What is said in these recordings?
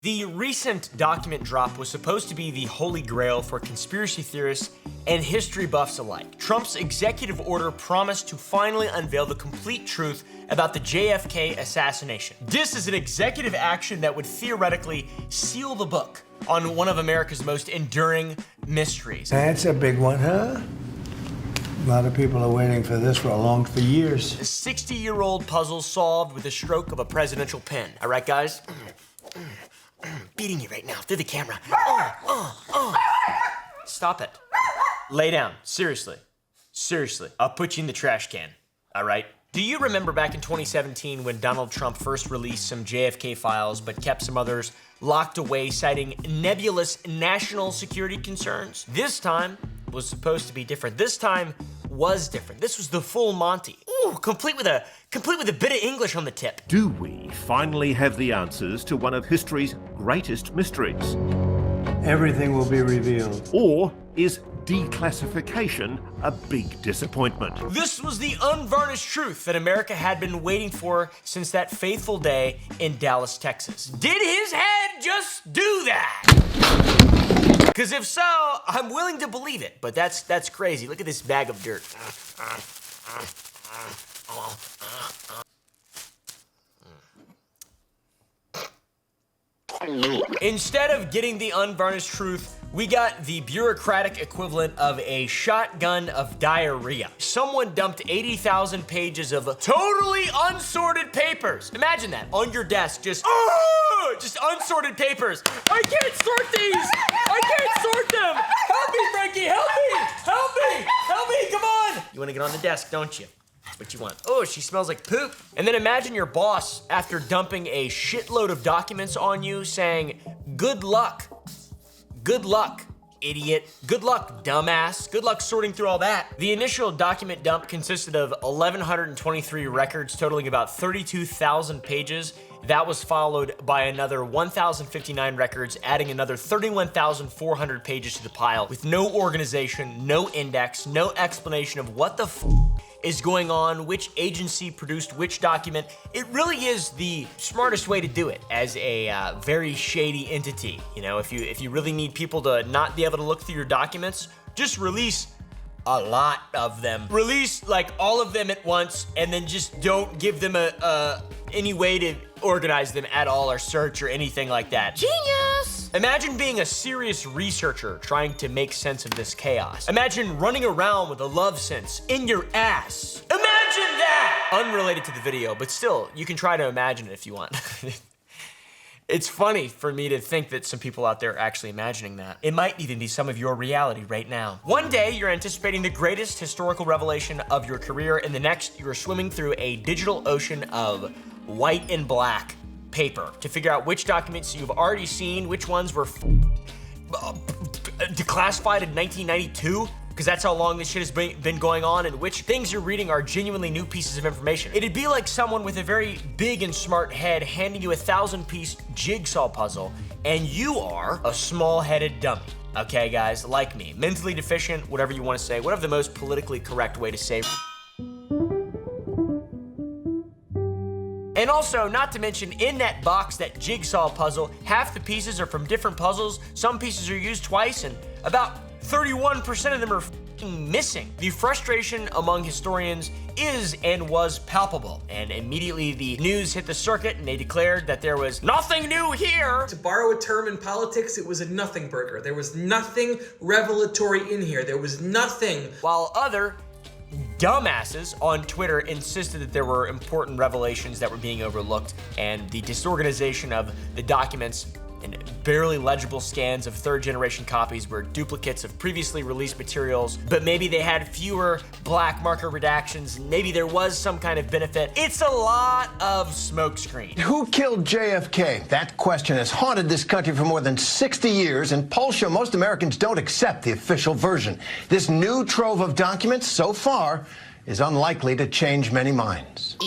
The recent document drop was supposed to be the holy grail for conspiracy theorists and history buffs alike. Trump's executive order promised to finally unveil the complete truth about the JFK assassination. This is an executive action that would theoretically seal the book on one of America's most enduring mysteries. That's a big one, huh? A lot of people are waiting for this for years. A 60-year-old puzzle solved with the stroke of a presidential pen. All right, guys? Beating you right now through the camera. Stop it. Lay down. Seriously. Seriously. I'll put you in the trash can. All right? Do you remember back in 2017 when Donald Trump first released some JFK files but kept some others locked away, citing nebulous national security concerns? This time was supposed to be different. This time was different. This was the full Monty. Ooh, complete with a bit of English on the tip. Do we finally have the answers to one of history's greatest mysteries? Everything will be revealed. Or is declassification a big disappointment? This was the unvarnished truth that America had been waiting for since that fateful day in Dallas, Texas. Did his head just do that? Because if so, I'm willing to believe it, but that's crazy. Look at this bag of dirt. Instead of getting the unvarnished truth, we got the bureaucratic equivalent of a shotgun of diarrhea. Someone dumped 80,000 pages of totally unsorted papers. Imagine that, on your desk, just unsorted papers. I can't sort these! I can't sort them! Help me, Frankie, help me! Help me! Help me, come on! You wanna get on the desk, don't you? That's what you want. Oh, she smells like poop. And then imagine your boss, after dumping a shitload of documents on you, saying, good luck. Good luck, idiot. Good luck, dumbass. Good luck sorting through all that. The initial document dump consisted of 1,123 records totaling about 32,000 pages. That was followed by another 1,059 records, adding another 31,400 pages to the pile, with no organization, no index, no explanation of what the is going on, which agency produced which document. It really is the smartest way to do it as a very shady entity. You know, if you really need people to not be able to look through your documents, just release a lot of them. Release like all of them at once, and then just don't give them any way to organize them at all or search or anything like that. Genius! Imagine being a serious researcher trying to make sense of this chaos. Imagine running around with a love sense in your ass. Imagine that! Unrelated to the video, but still, you can try to imagine it if you want. It's funny for me to think that some people out there are actually imagining that. It might even be some of your reality right now. One day, you're anticipating the greatest historical revelation of your career, and the next, you're swimming through a digital ocean of white and black paper to figure out which documents you've already seen, which ones were declassified in 1992, because that's how long this shit has been going on, and which things you're reading are genuinely new pieces of information. It'd be like someone with a very big and smart head handing you a 1,000-piece jigsaw puzzle, and you are a small-headed dummy. Okay, guys, like me, mentally deficient, whatever you want to say, whatever the most politically correct way to say. And also, not to mention, in that box, that jigsaw puzzle, half the pieces are from different puzzles, some pieces are used twice, and about 31% of them are missing. The frustration among historians is and was palpable, and immediately the news hit the circuit and they declared that there was nothing new here. To borrow a term in politics, it was a nothing burger. There was nothing revelatory in here. There was nothing. While other dumbasses on Twitter insisted that there were important revelations that were being overlooked, and the disorganization of the documents and barely legible scans of third-generation copies were duplicates of previously released materials, but maybe they had fewer black marker redactions, and maybe there was some kind of benefit. It's a lot of smokescreen. Who killed JFK? That question has haunted this country for more than 60 years, and polls show most Americans don't accept the official version. This new trove of documents, so far, is unlikely to change many minds.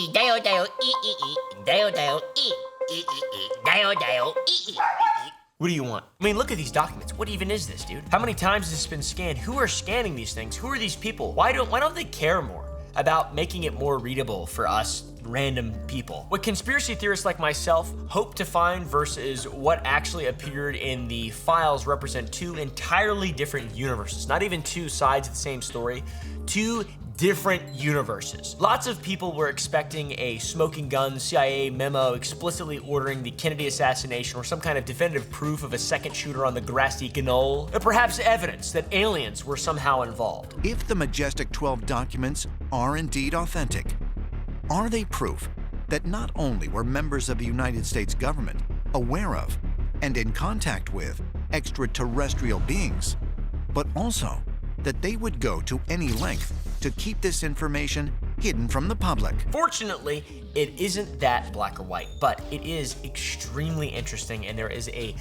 What do you want? I mean, look at these documents. What even is this, dude? How many times has this been scanned? Who are scanning these things? Who are these people? Why don't they care more? about making it more readable for us random people. What conspiracy theorists like myself hope to find versus what actually appeared in the files represent two entirely different universes. Not even two sides of the same story, two different universes. Lots of people were expecting a smoking gun CIA memo explicitly ordering the Kennedy assassination or some kind of definitive proof of a second shooter on the grassy knoll, or perhaps evidence that aliens were somehow involved. If the Majestic 12 documents are indeed authentic, are they proof that not only were members of the United States government aware of and in contact with extraterrestrial beings, but also that they would go to any length to keep this information hidden from the public? Fortunately, it isn't that black or white, but it is extremely interesting, and there is a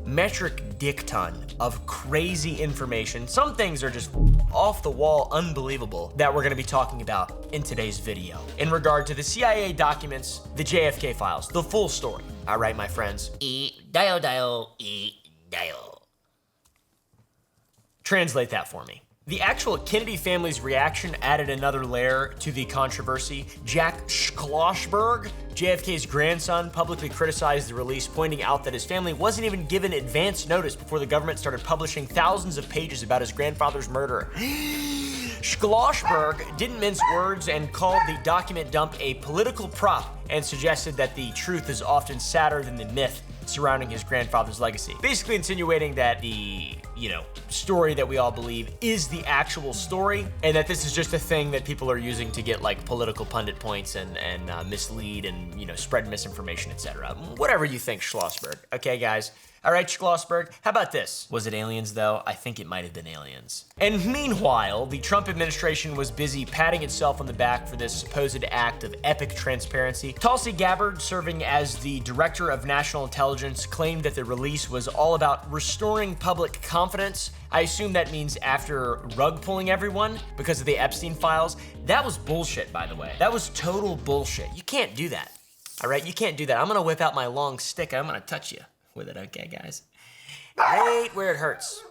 metric dick ton of crazy information. Some things are just off the wall unbelievable that we're gonna be talking about in today's video. In regard to the CIA documents, the JFK files, the full story. All right, my friends. Dial. Translate that for me. The actual Kennedy family's reaction added another layer to the controversy. Jack Schlossberg, JFK's grandson, publicly criticized the release, pointing out that his family wasn't even given advance notice before the government started publishing thousands of pages about his grandfather's murder. Schlossberg didn't mince words and called the document dump a political prop and suggested that the truth is often sadder than the myth surrounding his grandfather's legacy. Basically insinuating that the, story that we all believe is the actual story, and that this is just a thing that people are using to get like political pundit points and mislead and, spread misinformation, etc. Whatever you think, Schlossberg. Okay, guys? All right, Schlossberg, how about this? Was it aliens, though? I think it might have been aliens. And meanwhile, the Trump administration was busy patting itself on the back for this supposed act of epic transparency. Tulsi Gabbard, serving as the Director of National Intelligence, claimed that the release was all about restoring public confidence. I assume that means after rug pulling everyone because of the Epstein files. That was bullshit, by the way. That was total bullshit. You can't do that. All right, you can't do that. I'm gonna whip out my long stick. I'm gonna touch you with it, okay, guys? Right where it hurts.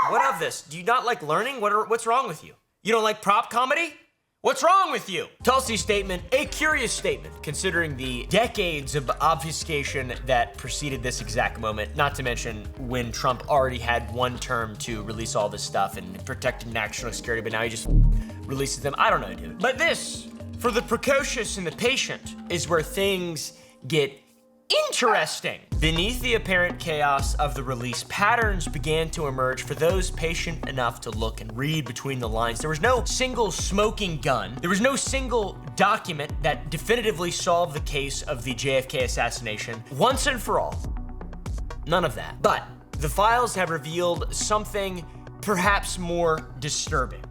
What of this? Do you not like learning? What's wrong with you? You don't like prop comedy? What's wrong with you? Tulsi's statement, a curious statement, considering the decades of obfuscation that preceded this exact moment, not to mention when Trump already had one term to release all this stuff and protect national security, but now he just releases them. I don't know, dude. But this, for the precocious and the patient, is where things get interesting. Beneath the apparent chaos of the release, patterns began to emerge for those patient enough to look and read between the lines. There was no single smoking gun. There was no single document that definitively solved the case of the JFK assassination once and for all. None of that. But the files have revealed something perhaps more disturbing.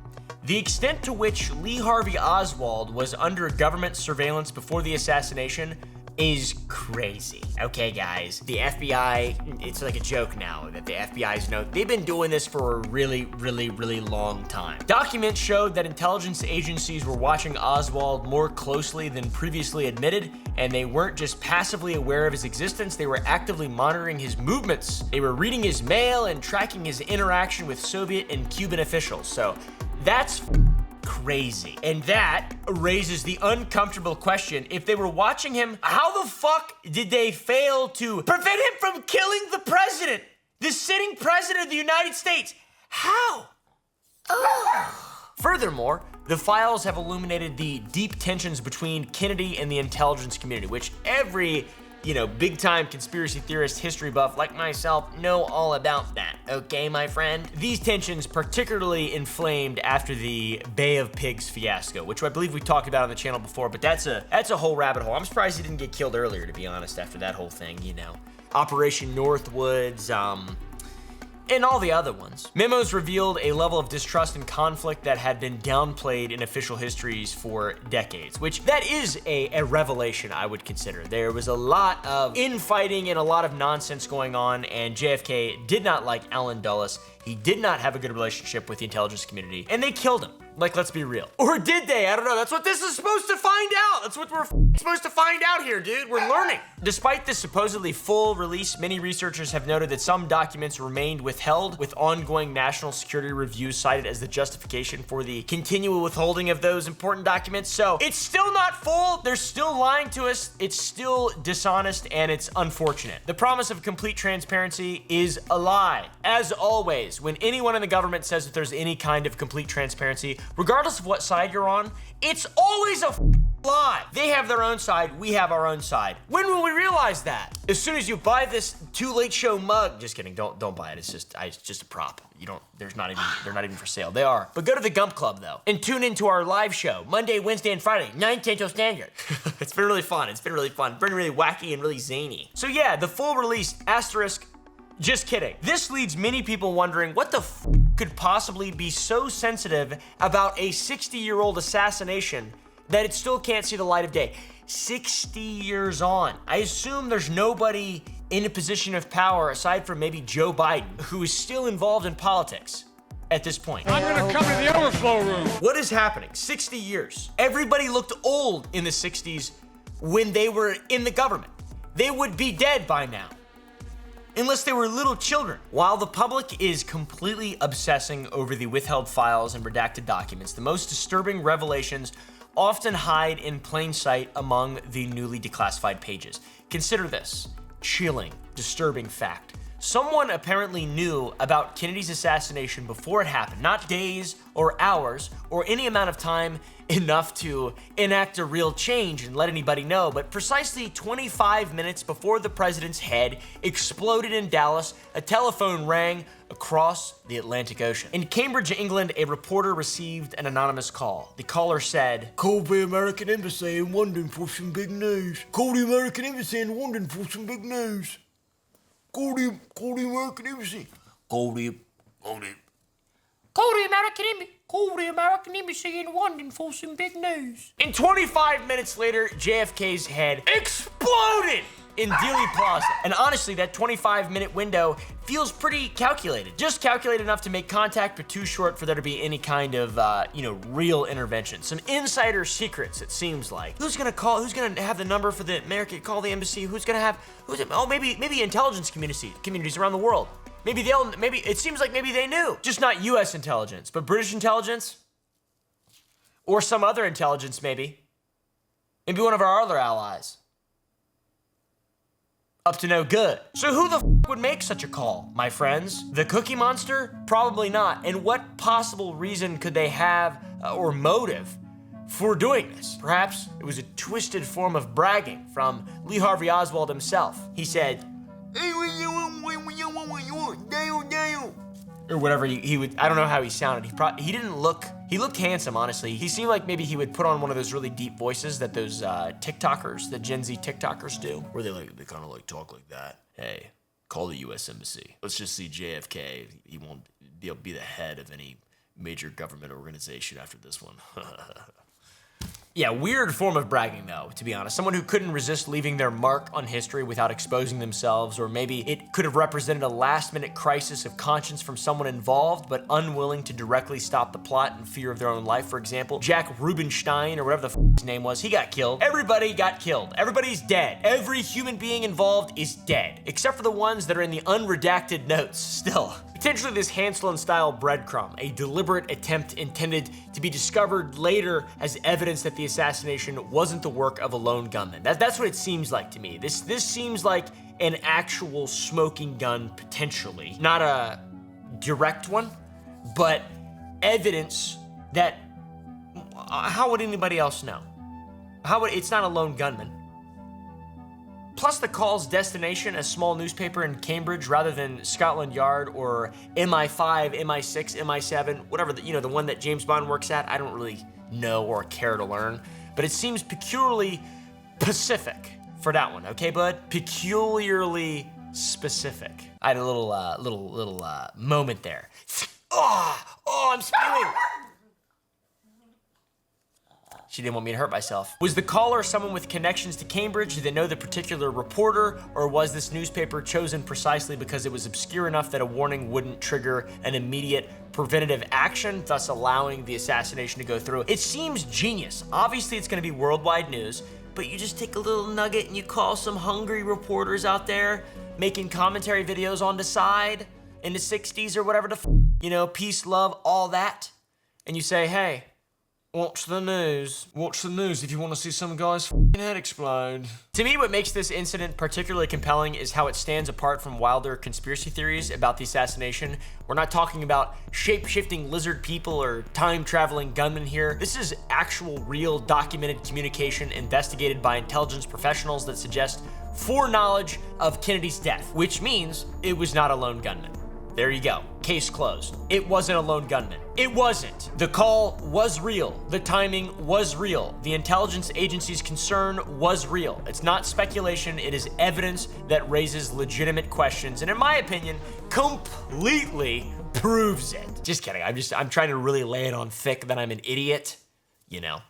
The extent to which Lee Harvey Oswald was under government surveillance before the assassination is crazy. Okay, guys, the FBI, it's like a joke now that the FBI's they've been doing this for a really long time. Documents showed that intelligence agencies were watching Oswald more closely than previously admitted, and they weren't just passively aware of his existence, they were actively monitoring his movements. They were reading his mail and tracking his interaction with Soviet and Cuban officials. So that's crazy. And that raises the uncomfortable question: if they were watching him, how the fuck did they fail to prevent him from killing the president, the sitting president of the United States? How? Furthermore, the files have illuminated the deep tensions between Kennedy and the intelligence community, which every big-time conspiracy theorist, history buff like myself know all about that, okay, my friend? These tensions particularly inflamed after the Bay of Pigs fiasco, which I believe we talked about on the channel before, but that's a whole rabbit hole. I'm surprised he didn't get killed earlier, to be honest, after that whole thing, Operation Northwoods, and all the other ones. Memos revealed a level of distrust and conflict that had been downplayed in official histories for decades, which that is a revelation, I would consider. There was a lot of infighting and a lot of nonsense going on, and JFK did not like Allen Dulles. He did not have a good relationship with the intelligence community, and they killed him. Like, let's be real. Or did they? I don't know. That's what this is supposed to find out. That's what we're supposed to find out here, dude. We're learning. Despite this supposedly full release, many researchers have noted that some documents remained withheld, with ongoing national security reviews cited as the justification for the continual withholding of those important documents. So it's still not full. They're still lying to us. It's still dishonest, and it's unfortunate. The promise of complete transparency is a lie. As always, when anyone in the government says that there's any kind of complete transparency, regardless of what side you're on, it's always a lie. They have their own side, we have our own side. When will we realize that? As soon as you buy this Too Late Show mug, just kidding, don't buy it. It's just a prop. They're not even for sale. They are. But go to the Gump Club though, and tune into our live show, Monday, Wednesday, and Friday, 9 Central Standard. It's been really fun. It's been really wacky and really zany. So yeah, the full release, asterisk, just kidding. This leads many people wondering what the could possibly be so sensitive about a 60-year-old assassination that it still can't see the light of day. 60 years on. I assume there's nobody in a position of power aside from maybe Joe Biden who is still involved in politics at this point. I'm gonna come to the overflow room. What is happening? 60 years. Everybody looked old in the 60s when they were in the government. They would be dead by now, unless they were little children. While the public is completely obsessing over the withheld files and redacted documents, the most disturbing revelations often hide in plain sight among the newly declassified pages. Consider this chilling, disturbing fact. Someone apparently knew about Kennedy's assassination before it happened, not days or hours or any amount of time enough to enact a real change and let anybody know, but precisely 25 minutes before the president's head exploded in Dallas, a telephone rang across the Atlantic Ocean. In Cambridge, England, a reporter received an anonymous call. The caller said, "Call the American Embassy in London for some big news. Call the American Embassy in London for some big news. Call the American Embassy. Call the American Embassy in London for some big news." And 25 minutes later, JFK's head exploded in Dealey Plaza. And honestly, that 25-minute window feels pretty calculated. Just calculated enough to make contact, but too short for there to be any kind of, real intervention. Some insider secrets, it seems like. Who's gonna call? Who's gonna have the number for the American, call the embassy? Maybe intelligence communities around the world. Maybe it seems like maybe they knew. Just not US intelligence, but British intelligence? Or some other intelligence, maybe. Maybe one of our other allies. Up to no good. So who the would make such a call, my friends? The Cookie Monster? Probably not. And what possible reason could they have or motive for doing this? Perhaps it was a twisted form of bragging from Lee Harvey Oswald himself. He said, or whatever he would, I don't know how he sounded. He looked handsome, honestly. He seemed like maybe he would put on one of those really deep voices that those TikTokers, the Gen Z TikTokers do, where they kind of talk like that. Hey, call the US Embassy. Let's just see JFK. He won't be able to be the head of any major government organization after this one. Yeah, weird form of bragging though, to be honest. Someone who couldn't resist leaving their mark on history without exposing themselves, or maybe it could have represented a last-minute crisis of conscience from someone involved, but unwilling to directly stop the plot in fear of their own life. For example, Jack Rubenstein, or whatever the his name was, he got killed. Everybody got killed. Everybody's dead. Every human being involved is dead, except for the ones that are in the unredacted notes still. Potentially this Hansel-style breadcrumb, a deliberate attempt intended to be discovered later as evidence that the assassination wasn't the work of a lone gunman. That's what it seems like to me. This seems like an actual smoking gun, potentially. Not a direct one, but evidence that, how would anybody else know? It's not a lone gunman. Plus the call's destination, a small newspaper in Cambridge rather than Scotland Yard or MI5, MI6, MI7, whatever, the one that James Bond works at. I don't really know or care to learn, but it seems peculiarly Pacific for that one, okay, bud? Peculiarly specific. I had a little moment there. Oh, I'm spewing. She didn't want me to hurt myself. Was the caller someone with connections to Cambridge? Did they know the particular reporter? Or was this newspaper chosen precisely because it was obscure enough that a warning wouldn't trigger an immediate preventative action, thus allowing the assassination to go through? It seems genius. Obviously, it's gonna be worldwide news, but you just take a little nugget and you call some hungry reporters out there making commentary videos on the side in the 60s or whatever peace, love, all that. And you say, hey, watch the news. Watch the news if you want to see some guy's head explode. To me, what makes this incident particularly compelling is how it stands apart from wilder conspiracy theories about the assassination. We're not talking about shape-shifting lizard people or time-traveling gunmen here. This is actual, real, documented communication investigated by intelligence professionals that suggest foreknowledge of Kennedy's death, which means it was not a lone gunman. There you go. Case closed. It wasn't a lone gunman. It wasn't. The call was real. The timing was real. The intelligence agency's concern was real. It's not speculation. It is evidence that raises legitimate questions, and in my opinion, completely proves it. Just kidding. I'm trying to really lay it on thick that I'm an idiot.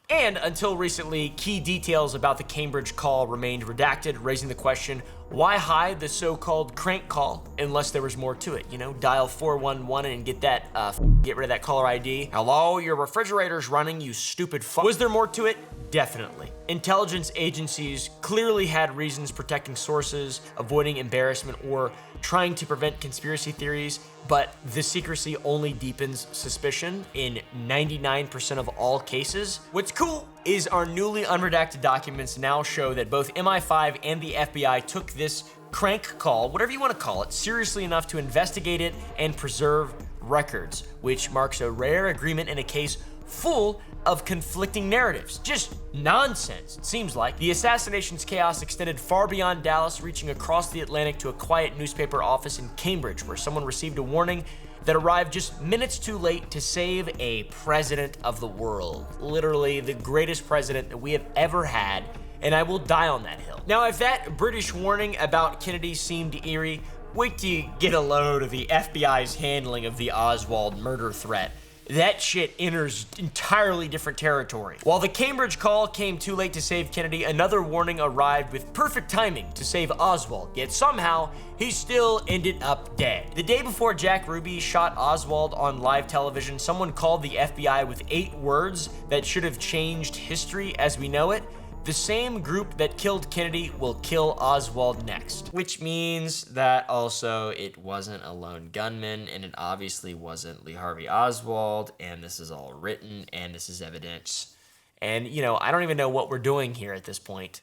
And until recently, key details about the Cambridge call remained redacted, raising the question, why hide the so-called crank call unless there was more to it? Dial 411 and get rid of that caller ID. Hello, your refrigerator's running, you stupid fuck. Was there more to it? Definitely. Intelligence agencies clearly had reasons protecting sources, avoiding embarrassment, or trying to prevent conspiracy theories, but the secrecy only deepens suspicion in 99% of all cases. What's cool is our newly unredacted documents now show that both MI5 and the FBI took this crank call, whatever you want to call it, seriously enough to investigate it and preserve records, which marks a rare agreement in a case full of conflicting narratives. Just nonsense, it seems like. The assassination's chaos extended far beyond Dallas, reaching across the Atlantic to a quiet newspaper office in Cambridge, where someone received a warning that arrived just minutes too late to save a president of the world. Literally the greatest president that we have ever had, and I will die on that hill. Now, if that British warning about Kennedy seemed eerie, wait till you get a load of the FBI's handling of the Oswald murder threat. That shit enters entirely different territory. While the Cambridge call came too late to save Kennedy, another warning arrived with perfect timing to save Oswald, yet somehow he still ended up dead. The day before Jack Ruby shot Oswald on live television, someone called the FBI with 8 words that should have changed history as we know it. The same group that killed Kennedy will kill Oswald next. Which means that also it wasn't a lone gunman, and it obviously wasn't Lee Harvey Oswald, and this is all written, and this is evidence. And, I don't even know what we're doing here at this point.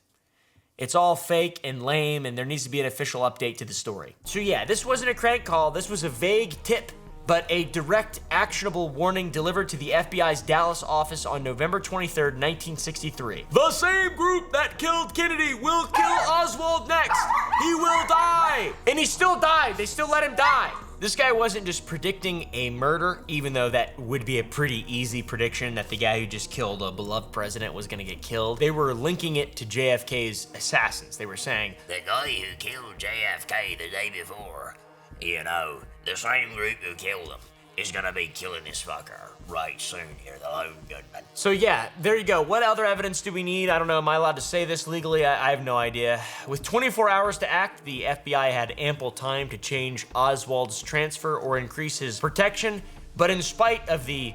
It's all fake and lame, and there needs to be an official update to the story. So yeah, this wasn't a crank call, this was a vague tip, but a direct, actionable warning delivered to the FBI's Dallas office on November 23rd, 1963. The same group that killed Kennedy will kill Oswald next. He will die. And he still died. They still let him die. This guy wasn't just predicting a murder, even though that would be a pretty easy prediction that the guy who just killed a beloved president was gonna get killed. They were linking it to JFK's assassins. They were saying, the guy who killed JFK the day before, the same group who killed him is gonna be killing this fucker right soon here, the lone gunman. So yeah, there you go. What other evidence do we need? I don't know, am I allowed to say this legally? I have no idea. With 24 hours to act, the FBI had ample time to change Oswald's transfer or increase his protection, but in spite of the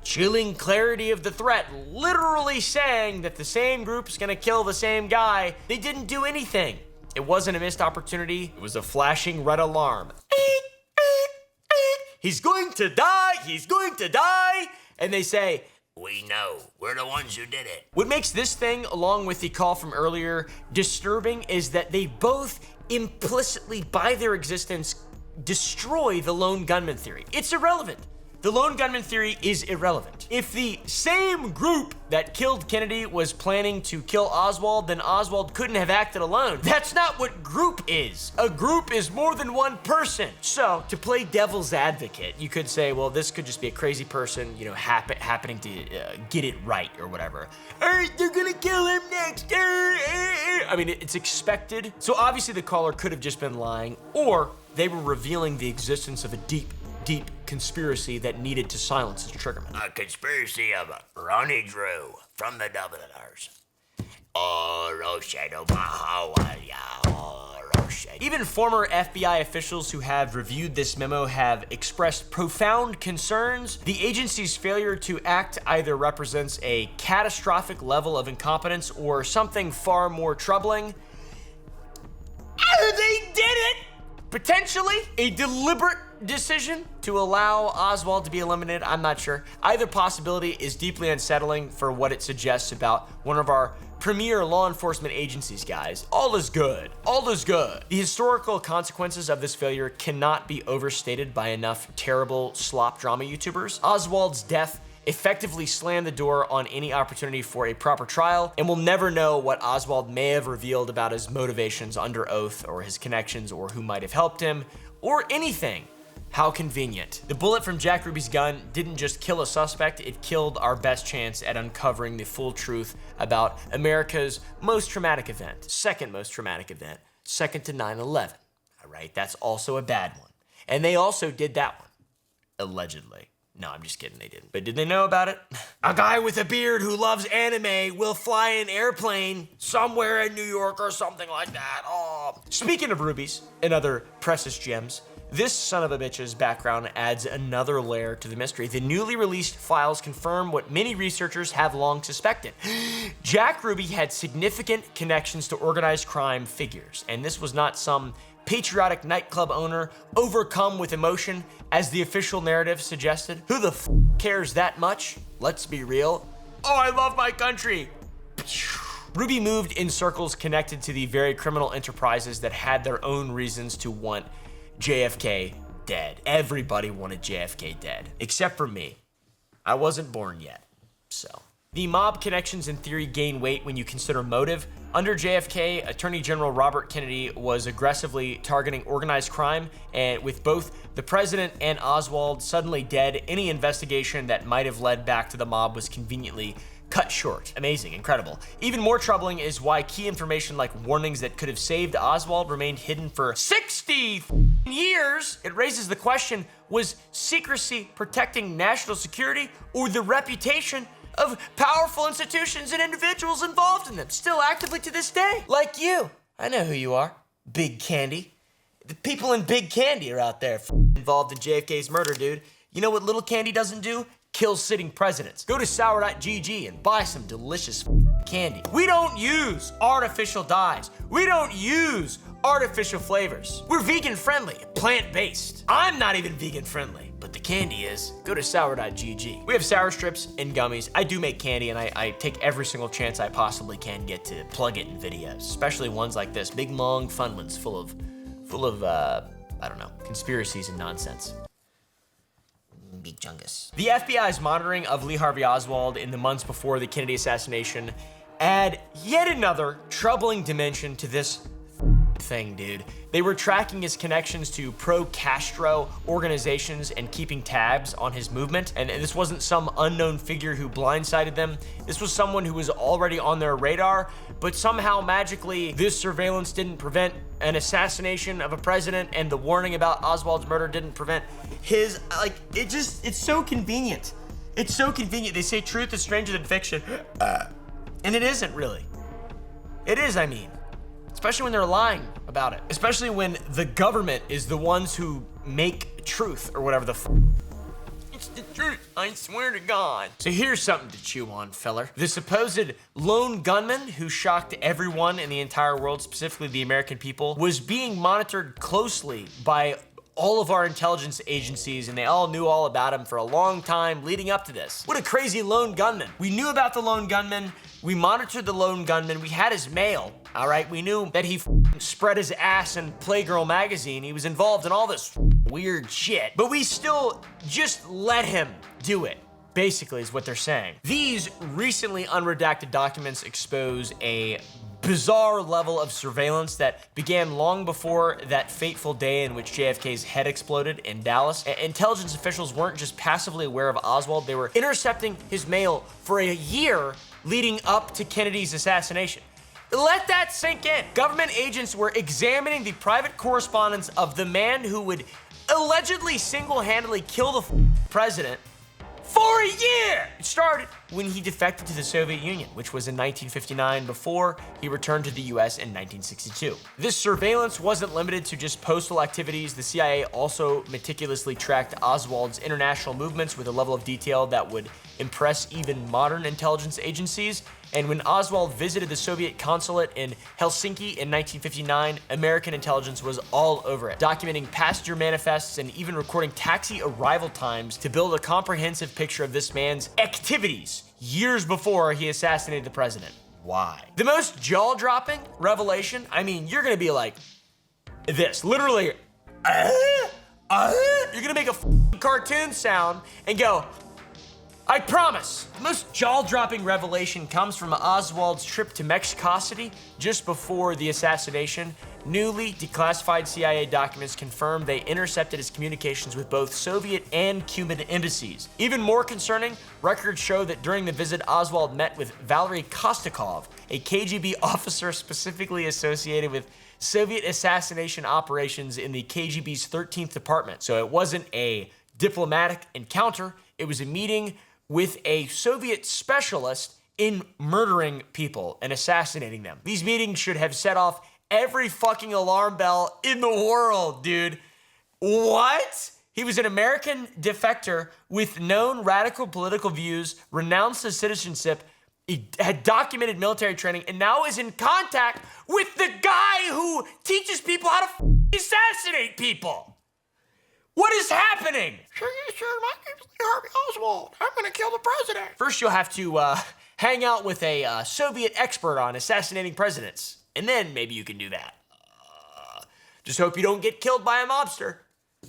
chilling clarity of the threat, literally saying that the same group's gonna kill the same guy, they didn't do anything. It wasn't a missed opportunity, it was a flashing red alarm. He's going to die, he's going to die. And they say, we know, we're the ones who did it. What makes this thing, along with the call from earlier, disturbing is that they both implicitly, by their existence, destroy the lone gunman theory. It's irrelevant. The lone gunman theory is irrelevant. If the same group that killed Kennedy was planning to kill Oswald, then Oswald couldn't have acted alone. That's not what group is. A group is more than one person. So, to play devil's advocate, you could say, well, this could just be a crazy person, happening to get it right or whatever. They're gonna kill him next. I mean, it's expected. So obviously the caller could have just been lying, or they were revealing the existence of a deep conspiracy that needed to silence his triggerman. A conspiracy of Ronnie Drew from the Dubliners. Even former FBI officials who have reviewed this memo have expressed profound concerns. The agency's failure to act either represents a catastrophic level of incompetence or something far more troubling. They did it! Potentially a deliberate decision to allow Oswald to be eliminated. I'm not sure. Either possibility is deeply unsettling for what it suggests about one of our premier law enforcement agencies, guys. All is good. All is good. The historical consequences of this failure cannot be overstated by enough terrible slop drama YouTubers. Oswald's death effectively slammed the door on any opportunity for a proper trial, and we'll never know what Oswald may have revealed about his motivations under oath, or his connections, or who might have helped him, or anything. How convenient. The bullet from Jack Ruby's gun didn't just kill a suspect, it killed our best chance at uncovering the full truth about America's most traumatic event. Second most traumatic event, second to 9/11. All right, that's also a bad one. And they also did that one, allegedly. No, I'm just kidding, they didn't. But did they know about it? A guy with a beard who loves anime will fly an airplane somewhere in New York or something like that. Oh. Speaking of rubies and other precious gems, this son of a bitch's background adds another layer to the mystery. The newly released files confirm what many researchers have long suspected. Jack Ruby had significant connections to organized crime figures, and this was not some patriotic nightclub owner overcome with emotion, as the official narrative suggested. Who the f cares that much? Let's be real. Oh, I love my country. Ruby moved in circles connected to the very criminal enterprises that had their own reasons to want JFK dead. Everybody wanted JFK dead, except for me. I wasn't born yet, so. The mob connections in theory gain weight when you consider motive. Under JFK, Attorney General Robert Kennedy was aggressively targeting organized crime, and with both the president and Oswald suddenly dead, any investigation that might have led back to the mob was conveniently cut short. Amazing, incredible. Even more troubling is why key information like warnings that could have saved Oswald remained hidden for 60 years. It raises the question, was secrecy protecting national security or the reputation of powerful institutions and individuals involved in them, still actively to this day? Like you. I know who you are. Big Candy. The people in Big Candy are out there involved in JFK's murder, dude. You know what Little Candy doesn't do? Kill sitting presidents. Go to sour.gg and buy some delicious candy. We don't use artificial dyes. We don't use artificial flavors. We're vegan friendly, plant-based. I'm not even vegan friendly, but the candy is. Go to sour.gg. We have sour strips and gummies. I do make candy, and I take every single chance I possibly can get to plug it in videos, especially ones like this, big, long, fun ones full of I don't know, conspiracies and nonsense. Big chungus. The FBI's monitoring of Lee Harvey Oswald in the months before the Kennedy assassination add yet another troubling dimension to this thing, dude. They were tracking his connections to pro-Castro organizations and keeping tabs on his movement. And this wasn't some unknown figure who blindsided them. This was someone who was already on their radar, but somehow magically this surveillance didn't prevent an assassination of a president, and the warning about Oswald's murder didn't prevent his, like, it's so convenient. It's so convenient. They say truth is stranger than fiction. And it isn't really. It is, I mean. Especially when they're lying about it. Especially when the government is the ones who make truth, or whatever the It's the truth, I swear to God. So here's something to chew on, feller. The supposed lone gunman who shocked everyone in the entire world, specifically the American people, was being monitored closely by all of our intelligence agencies, and they all knew all about him for a long time leading up to this. What a crazy lone gunman. We knew about the lone gunman. We monitored the lone gunman. We had his mail, all right? We knew that he spread his ass in Playgirl magazine. He was involved in all this weird shit, but we still just let him do it, basically is what they're saying. These recently unredacted documents expose a bizarre level of surveillance that began long before that fateful day in which JFK's head exploded in Dallas. Intelligence officials weren't just passively aware of Oswald, they were intercepting his mail for a year leading up to Kennedy's assassination. Let that sink in. Government agents were examining the private correspondence of the man who would allegedly single-handedly kill the president for a year. It started when he defected to the Soviet Union, which was in 1959 before he returned to the US in 1962. This surveillance wasn't limited to just postal activities. The CIA also meticulously tracked Oswald's international movements with a level of detail that would impress even modern intelligence agencies. And when Oswald visited the Soviet consulate in Helsinki in 1959, American intelligence was all over it, documenting passenger manifests and even recording taxi arrival times to build a comprehensive picture of this man's activities years before he assassinated the president. Why? The most jaw-dropping revelation, I mean, you're gonna be like this, literally, you're gonna make a cartoon sound and go, I promise. The most jaw-dropping revelation comes from Oswald's trip to Mexico City just before the assassination. Newly declassified CIA documents confirmed they intercepted his communications with both Soviet and Cuban embassies. Even more concerning, records show that during the visit, Oswald met with Valery Kostakov, a KGB officer specifically associated with Soviet assassination operations in the KGB's 13th department. So it wasn't a diplomatic encounter, it was a meeting with a Soviet specialist in murdering people and assassinating them. These meetings should have set off every fucking alarm bell in the world, dude. What? He was an American defector with known radical political views, renounced his citizenship, he had documented military training, and now is in contact with the guy who teaches people how to assassinate people. What is happening? Sure, my name's Harvey Oswald. I'm gonna kill the president. First, you'll have to hang out with a Soviet expert on assassinating presidents, and then maybe you can do that. Just hope you don't get killed by a mobster.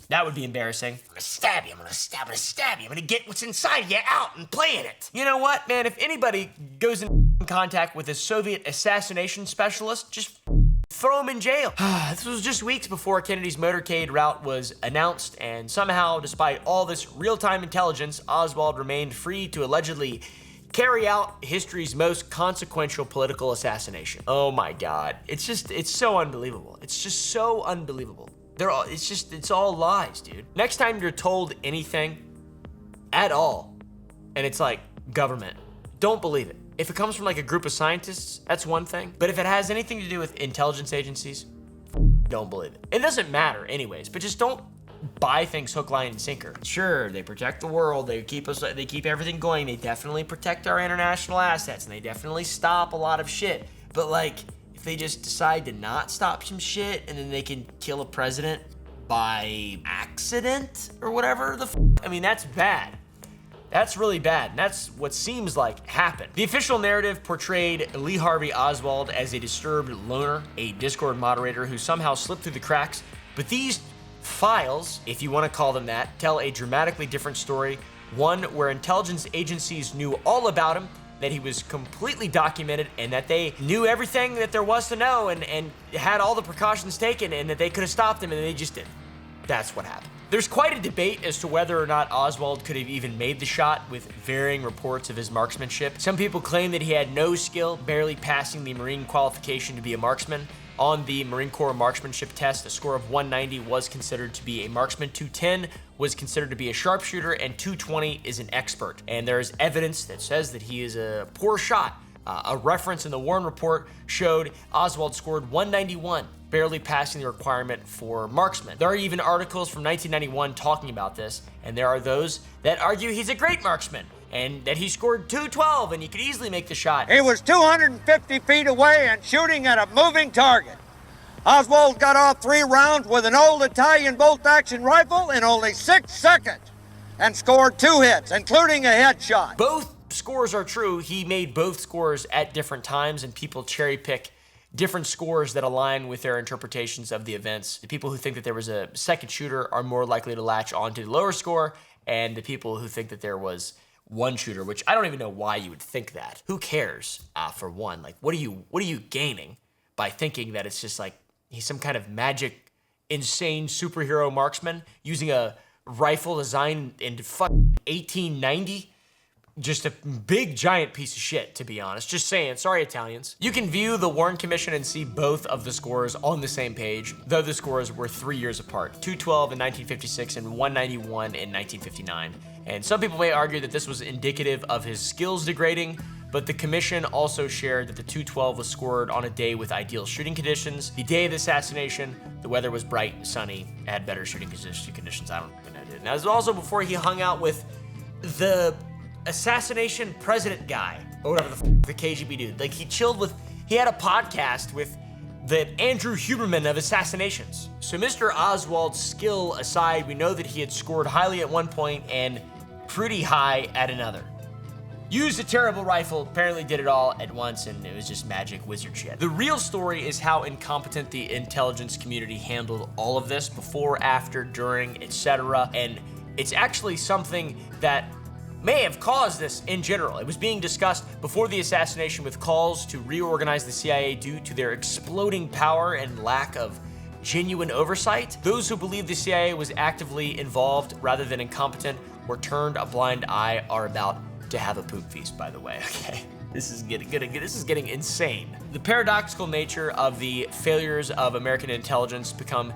That would be embarrassing. I'm gonna stab you. I'm gonna stab you. I'm gonna get what's inside you out and play in it. You know what, man? If anybody goes in contact with a Soviet assassination specialist, just throw him in jail. This was just weeks before Kennedy's motorcade route was announced, and somehow, despite all this real-time intelligence, Oswald remained free to allegedly carry out history's most consequential political assassination. Oh my God. It's so unbelievable. It's just so unbelievable. It's all lies, dude. Next time you're told anything at all, and it's like government, don't believe it. If it comes from like a group of scientists, that's one thing. But if it has anything to do with intelligence agencies, don't believe it. It doesn't matter anyways, but just don't buy things hook, line, and sinker. Sure, they protect the world, they keep everything going, they definitely protect our international assets, and they definitely stop a lot of shit. But like, if they just decide to not stop some shit, and then they can kill a president by accident or whatever I mean, that's bad. That's really bad, and that's what seems like happened. The official narrative portrayed Lee Harvey Oswald as a disturbed loner, a Discord moderator who somehow slipped through the cracks, but these files, if you want to call them that, tell a dramatically different story, one where intelligence agencies knew all about him, that he was completely documented, and that they knew everything that there was to know and had all the precautions taken, and that they could have stopped him, and they just didn't. That's what happened. There's quite a debate as to whether or not Oswald could have even made the shot, with varying reports of his marksmanship. Some people claim that he had no skill, barely passing the Marine qualification to be a marksman. On the Marine Corps marksmanship test, a score of 190 was considered to be a marksman, 210 was considered to be a sharpshooter, and 220 is an expert. And there's evidence that says that he is a poor shot. A reference in the Warren report showed Oswald scored 191, barely passing the requirement for marksman. There are even articles from 1991 talking about this, and there are those that argue he's a great marksman, and that he scored 212 and he could easily make the shot. He was 250 feet away and shooting at a moving target. Oswald got off 3 rounds with an old Italian bolt-action rifle in only 6 seconds and scored 2 hits, including a headshot. Both scores are true. He made both scores at different times, and people cherry pick different scores that align with their interpretations of the events. The people who think that there was a second shooter are more likely to latch onto the lower score, and the people who think that there was one shooter, which I don't even know why you would think that. Who cares, for one? Like, what are you gaining by thinking that it's just like he's some kind of magic, insane superhero marksman using a rifle designed in 1890? just a big giant piece of shit, to be honest. Just saying, sorry Italians. You can view the Warren Commission and see both of the scores on the same page, though the scores were 3 years apart, 212 in 1956 and 191 in 1959. And some people may argue that this was indicative of his skills degrading, but the commission also shared that the 212 was scored on a day with ideal shooting conditions. The day of the assassination, the weather was bright and sunny, had better shooting conditions. I don't know. Now, this was also before he hung out with the assassination president guy, or whatever the KGB dude. Like, he had a podcast with the Andrew Huberman of assassinations. So Mr. Oswald's skill aside, we know that he had scored highly at one point and pretty high at another. Used a terrible rifle, apparently did it all at once, and it was just magic wizard shit. The real story is how incompetent the intelligence community handled all of this before, after, during, etc. And it's actually something that may have caused this in general. It was being discussed before the assassination with calls to reorganize the CIA due to their exploding power and lack of genuine oversight. Those who believe the CIA was actively involved rather than incompetent or turned a blind eye are about to have a poop feast, by the way, okay? This is getting insane. The paradoxical nature of the failures of American intelligence become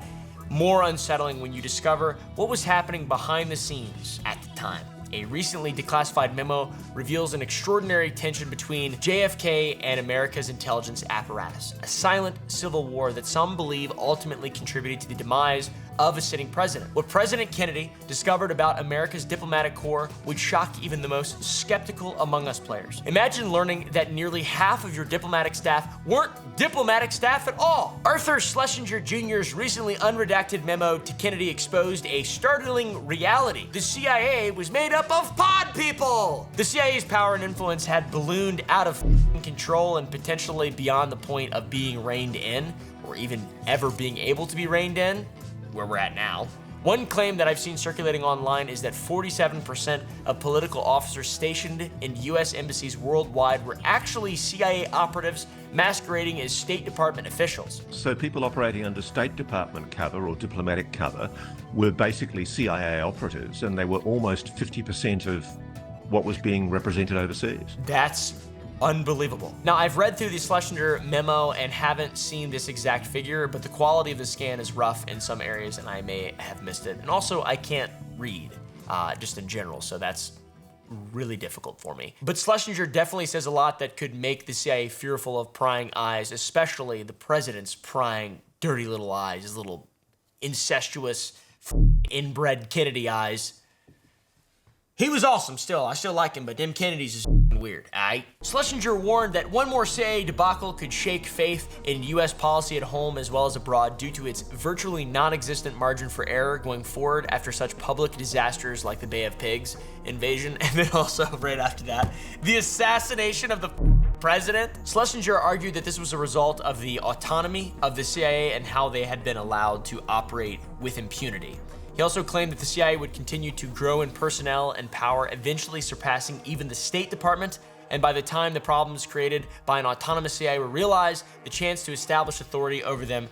more unsettling when you discover what was happening behind the scenes at the time. A recently declassified memo reveals an extraordinary tension between JFK and America's intelligence apparatus, a silent civil war that some believe ultimately contributed to the demise of a sitting president. What President Kennedy discovered about America's diplomatic corps would shock even the most skeptical among us players. Imagine learning that nearly half of your diplomatic staff weren't diplomatic staff at all. Arthur Schlesinger Jr.'s recently unredacted memo to Kennedy exposed a startling reality. The CIA was made up of pod people! The CIA's power and influence had ballooned out of control and potentially beyond the point of being reined in, or even ever being able to be reined in, where we're at now. One claim that I've seen circulating online is that 47% of political officers stationed in US embassies worldwide were actually CIA operatives masquerading as State Department officials. So people operating under State Department cover or diplomatic cover were basically CIA operatives, and they were almost 50% of what was being represented overseas. That's unbelievable. Now, I've read through the Schlesinger memo and haven't seen this exact figure, but the quality of the scan is rough in some areas and I may have missed it. And also, I can't read, just in general, so that's really difficult for me. But Schlesinger definitely says a lot that could make the CIA fearful of prying eyes, especially the president's prying dirty little eyes, his little incestuous, inbred Kennedy eyes. He was awesome still, I still like him, but them Kennedys is weird, aight? Schlesinger warned that one more CIA debacle could shake faith in US policy at home as well as abroad due to its virtually non-existent margin for error going forward after such public disasters like the Bay of Pigs invasion, and then also right after that, the assassination of the president. Schlesinger argued that this was a result of the autonomy of the CIA and how they had been allowed to operate with impunity. He also claimed that the CIA would continue to grow in personnel and power, eventually surpassing even the State Department, and by the time the problems created by an autonomous CIA were realized, the chance to establish authority over them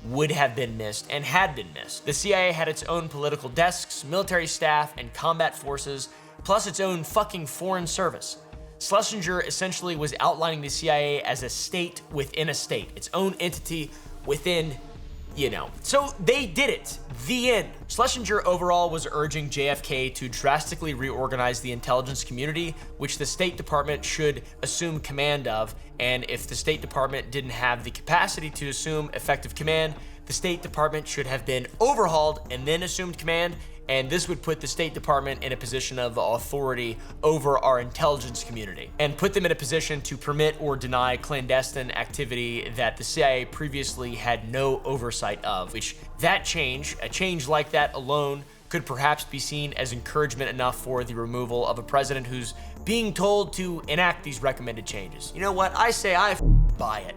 would have been missed and had been missed. The CIA had its own political desks, military staff, and combat forces, plus its own fucking foreign service. Schlesinger essentially was outlining the CIA as a state within a state, its own entity within, you know. So they did it. The end. Schlesinger overall was urging JFK to drastically reorganize the intelligence community, which the State Department should assume command of, and if the State Department didn't have the capacity to assume effective command, the State Department should have been overhauled and then assumed command, and this would put the State Department in a position of authority over our intelligence community and put them in a position to permit or deny clandestine activity that the CIA previously had no oversight of, which a change like that alone could perhaps be seen as encouragement enough for the removal of a president who's being told to enact these recommended changes. You know what? I say I buy it.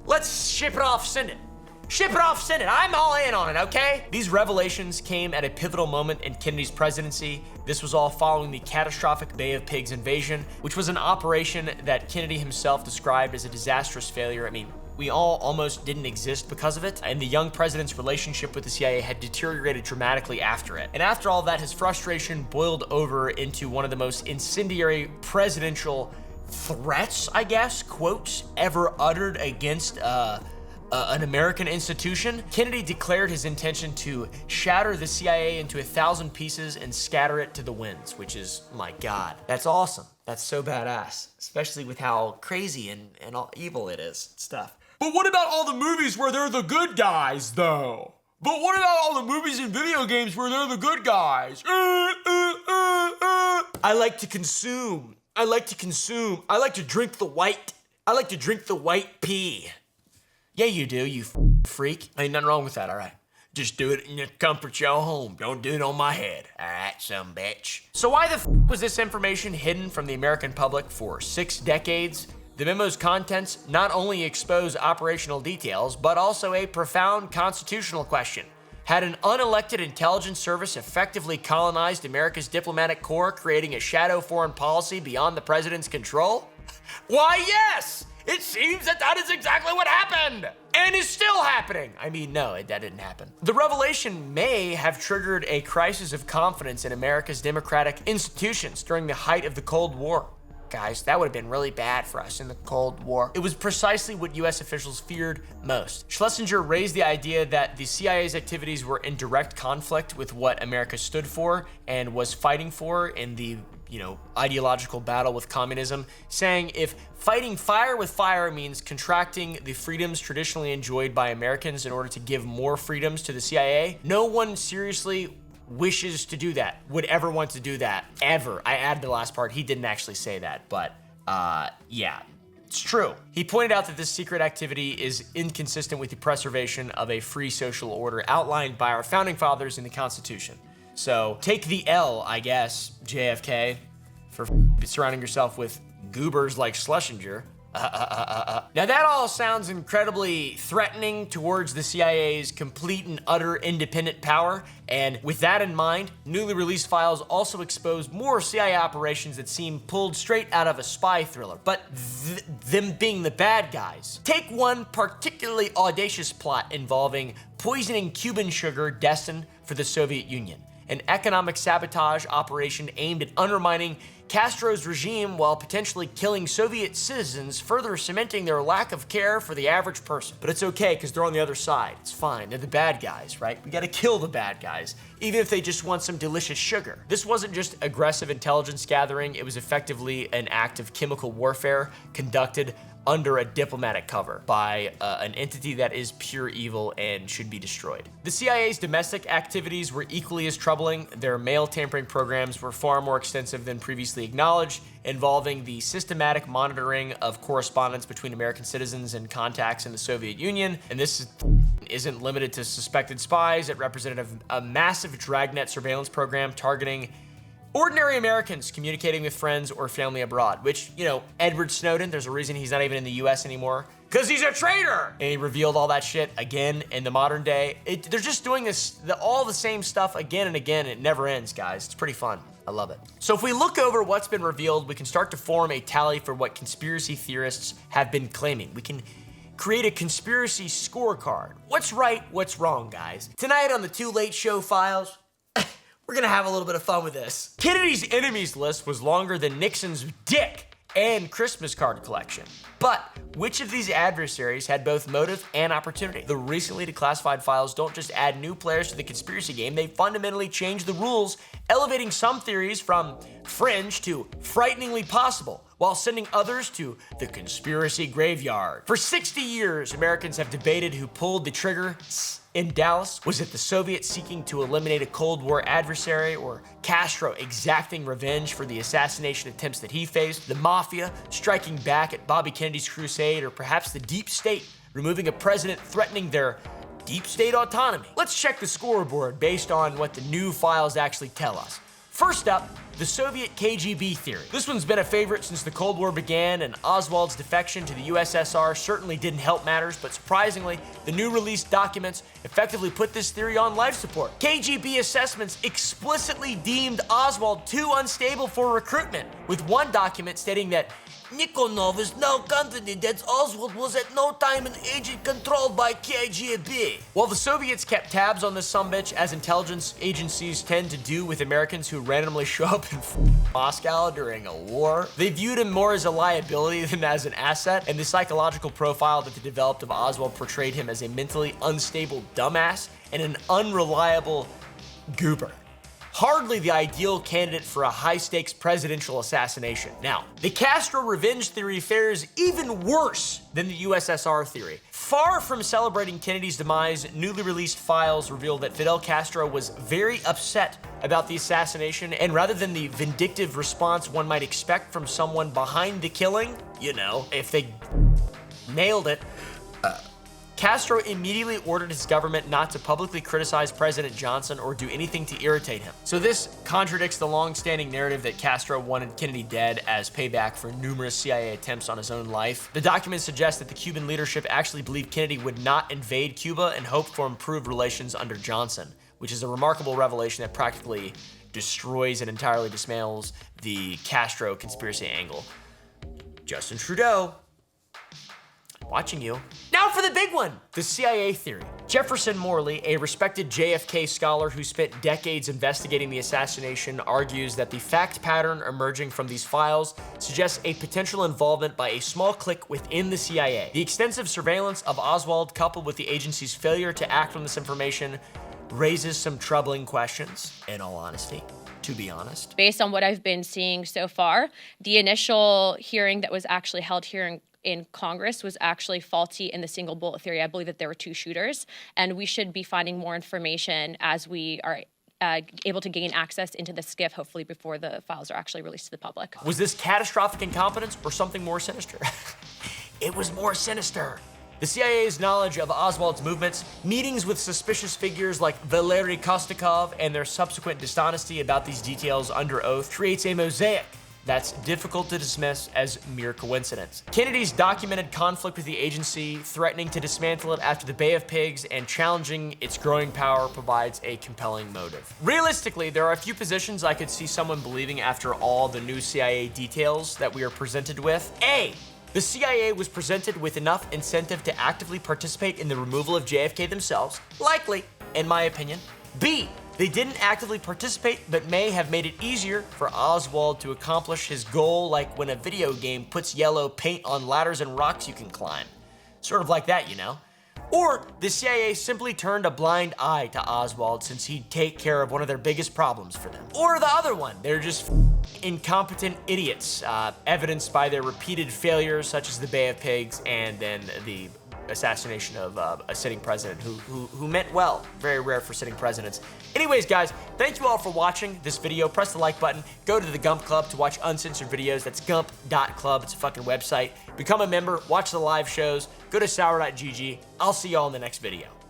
Let's ship it off, send it. Ship it off, send it. I'm all in on it, okay? These revelations came at a pivotal moment in Kennedy's presidency. This was all following the catastrophic Bay of Pigs invasion, which was an operation that Kennedy himself described as a disastrous failure. I mean, we all almost didn't exist because of it, and the young president's relationship with the CIA had deteriorated dramatically after it. And after all that, his frustration boiled over into one of the most incendiary presidential threats, I guess, quotes, ever uttered against an American institution. Kennedy declared his intention to shatter the CIA into 1,000 pieces and scatter it to the winds, which is, my God, that's awesome. That's so badass, especially with how crazy and all evil it is and stuff. But what about all the movies where they're the good guys, though? But what about all the movies and video games where they're the good guys? I like to consume. I like to consume. I like to drink the white. I like to drink the white pea. Yeah, you do, you freak. Ain't nothing wrong with that, all right? Just do it in the comfort of your home. Don't do it on my head. All right, some bitch. So why the was this information hidden from the American public for 6 decades? The memo's contents not only expose operational details, but also a profound constitutional question. Had an unelected intelligence service effectively colonized America's diplomatic corps, creating a shadow foreign policy beyond the president's control? Why, yes! It seems that is exactly what happened! And is still happening! I mean, no, that didn't happen. The revelation may have triggered a crisis of confidence in America's democratic institutions during the height of the Cold War. Guys, that would have been really bad for us in the Cold War. It was precisely what US officials feared most. Schlesinger raised the idea that the CIA's activities were in direct conflict with what America stood for and was fighting for in the ideological battle with communism, saying if fighting fire with fire means contracting the freedoms traditionally enjoyed by Americans in order to give more freedoms to the CIA, no one seriously wishes to do that, would ever want to do that, ever. I added the last part. He didn't actually say that, but yeah, it's true. He pointed out that this secret activity is inconsistent with the preservation of a free social order outlined by our founding fathers in the Constitution. So take the L, I guess, JFK, for surrounding yourself with goobers like Schlesinger. Now that all sounds incredibly threatening towards the CIA's complete and utter independent power, and with that in mind, newly released files also expose more CIA operations that seem pulled straight out of a spy thriller, but them being the bad guys. Take one particularly audacious plot involving poisoning Cuban sugar destined for the Soviet Union, an economic sabotage operation aimed at undermining Castro's regime while potentially killing Soviet citizens, further cementing their lack of care for the average person. But it's okay, because they're on the other side. It's fine. They're the bad guys, right? We gotta kill the bad guys, even if they just want some delicious sugar. This wasn't just aggressive intelligence gathering, it was effectively an act of chemical warfare conducted under a diplomatic cover by an entity that is pure evil and should be destroyed. The CIA's domestic activities were equally as troubling. Their mail tampering programs were far more extensive than previously acknowledged, involving the systematic monitoring of correspondence between American citizens and contacts in the Soviet Union. And this isn't limited to suspected spies. It represented a massive dragnet surveillance program targeting ordinary Americans communicating with friends or family abroad, which, Edward Snowden, there's a reason he's not even in the US anymore, because he's a traitor! And he revealed all that shit again in the modern day. They're just doing all the same stuff again and again. It never ends, guys. It's pretty fun. I love it. So if we look over what's been revealed, we can start to form a tally for what conspiracy theorists have been claiming. We can create a conspiracy scorecard. What's right, what's wrong, guys? Tonight on the Too Late Show files, we're gonna have a little bit of fun with this. Kennedy's enemies list was longer than Nixon's dick and Christmas card collection. But which of these adversaries had both motive and opportunity? The recently declassified files don't just add new players to the conspiracy game, they fundamentally change the rules, elevating some theories from fringe to frighteningly possible, while sending others to the conspiracy graveyard. For 60 years, Americans have debated who pulled the trigger in Dallas. Was it the Soviets seeking to eliminate a Cold War adversary, or Castro exacting revenge for the assassination attempts that he faced, the mafia striking back at Bobby Kennedy's crusade, or perhaps the deep state removing a president threatening their deep state autonomy? Let's check the scoreboard based on what the new files actually tell us. First up, the Soviet KGB theory. This one's been a favorite since the Cold War began, and Oswald's defection to the USSR certainly didn't help matters, but surprisingly, the new released documents effectively put this theory on life support. KGB assessments explicitly deemed Oswald too unstable for recruitment, with one document stating that Nikonov is now confident that Oswald was at no time an agent controlled by KGB. While the Soviets kept tabs on this sumbitch, as intelligence agencies tend to do with Americans who randomly show up in Moscow during a war, they viewed him more as a liability than as an asset, and the psychological profile that they developed of Oswald portrayed him as a mentally unstable dumbass and an unreliable goober. Hardly the ideal candidate for a high-stakes presidential assassination. Now, the Castro revenge theory fares even worse than the USSR theory. Far from celebrating Kennedy's demise, newly released files reveal that Fidel Castro was very upset about the assassination, and rather than the vindictive response one might expect from someone behind the killing, you know, if they nailed it, Castro immediately ordered his government not to publicly criticize President Johnson or do anything to irritate him. So this contradicts the long-standing narrative that Castro wanted Kennedy dead as payback for numerous CIA attempts on his own life. The documents suggest that the Cuban leadership actually believed Kennedy would not invade Cuba and hoped for improved relations under Johnson, which is a remarkable revelation that practically destroys and entirely dismantles the Castro conspiracy angle. Justin Trudeau, watching you. Now for the big one, the CIA theory. Jefferson Morley, a respected JFK scholar who spent decades investigating the assassination, argues that the fact pattern emerging from these files suggests a potential involvement by a small clique within the CIA. The extensive surveillance of Oswald, coupled with the agency's failure to act on this information, raises some troubling questions, in all honesty. To be honest. Based on what I've been seeing so far, the initial hearing that was actually held here in Congress was actually faulty in the single bullet theory. I believe that there were two shooters, and we should be finding more information as we are able to gain access into the SCIF, hopefully before the files are actually released to the public. Was this catastrophic incompetence or something more sinister? It was more sinister. The CIA's knowledge of Oswald's movements, meetings with suspicious figures like Valery Kostikov, and their subsequent dishonesty about these details under oath creates a mosaic that's difficult to dismiss as mere coincidence. Kennedy's documented conflict with the agency, threatening to dismantle it after the Bay of Pigs, and challenging its growing power provides a compelling motive. Realistically, there are a few positions I could see someone believing after all the new CIA details that we are presented with. A, the CIA was presented with enough incentive to actively participate in the removal of JFK themselves, likely, in my opinion. B, they didn't actively participate, but may have made it easier for Oswald to accomplish his goal, like when a video game puts yellow paint on ladders and rocks you can climb. Sort of like that, you know? Or the CIA simply turned a blind eye to Oswald since he'd take care of one of their biggest problems for them. Or the other one, they're just incompetent idiots, evidenced by their repeated failures, such as the Bay of Pigs and then the assassination of a sitting president who meant well. Very rare for sitting presidents. Anyways, guys, thank you all for watching this video. Press the like button. Go to the Gump Club to watch uncensored videos. That's gump.club. It's a fucking website. Become a member. Watch the live shows. Go to sour.gg. I'll see y'all in the next video.